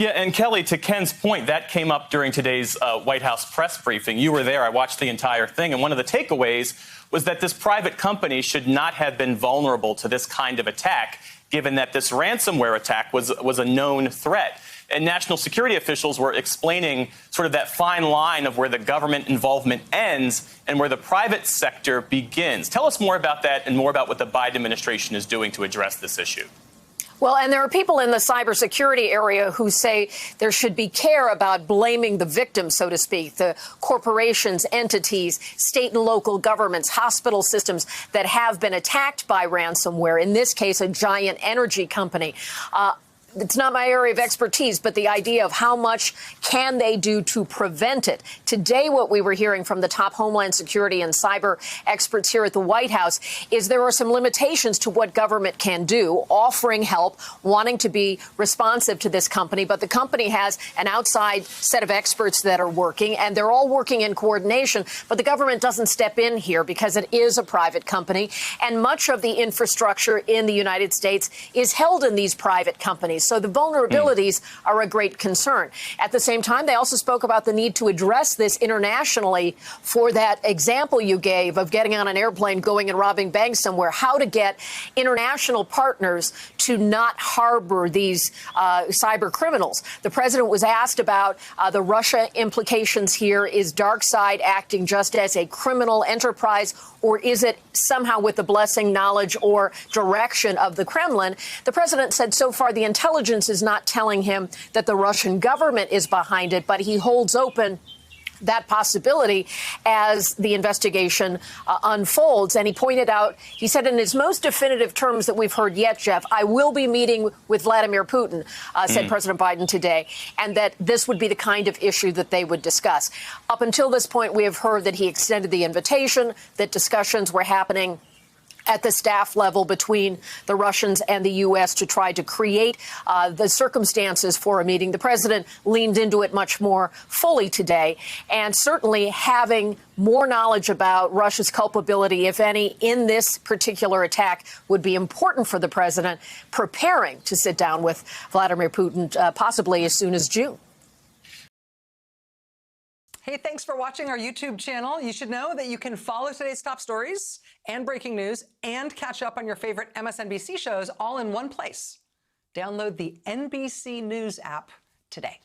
Yeah, and Kelly, to Ken's point, that came up during today's White House press briefing. You were there. I watched the entire thing. And one of the takeaways was that this private company should not have been vulnerable to this kind of attack, given that this ransomware attack was a known threat. And national security officials were explaining sort of that fine line of where the government involvement ends and where the private sector begins. Tell us more about that and more about what the Biden administration is doing to address this issue. Well, and there are people in the cybersecurity area who say there should be care about blaming the victims, so to speak, the corporations, entities, state and local governments, hospital systems that have been attacked by ransomware, in this case, a giant energy company. It's not my area of expertise, but the idea of how much can they do to prevent it. Today, what we were hearing from the top Homeland Security and cyber experts here at the White House is there are some limitations to what government can do, offering help, wanting to be responsive to this company. But the company has an outside set of experts that are working, and they're all working in coordination. But the government doesn't step in here because it is a private company. And much of the infrastructure in the United States is held in these private companies. So the vulnerabilities are a great concern. At the same time, they also spoke about the need to address this internationally for that example you gave of getting on an airplane, going and robbing banks somewhere, how to get international partners to not harbor these cyber criminals. The president was asked about the Russia implications here. Is DarkSide acting just as a criminal enterprise, or is it somehow with the blessing, knowledge, or direction of the Kremlin? The president said so far the intelligence is not telling him that the Russian government is behind it, but he holds open that possibility as the investigation unfolds. And he pointed out, he said in his most definitive terms that we've heard yet, Jeff, I will be meeting with Vladimir Putin, said President Biden today, and that this would be the kind of issue that they would discuss. Up until this point, we have heard that he extended the invitation, that discussions were happening at the staff level between the Russians and the U.S. to try to create the circumstances for a meeting. The president leaned into it much more fully today, and certainly having more knowledge about Russia's culpability, if any, in this particular attack would be important for the president, preparing to sit down with Vladimir Putin possibly as soon as June. Hey, thanks for watching our YouTube channel. You should know that you can follow today's top stories and breaking news and catch up on your favorite MSNBC shows all in one place. Download the NBC News app today.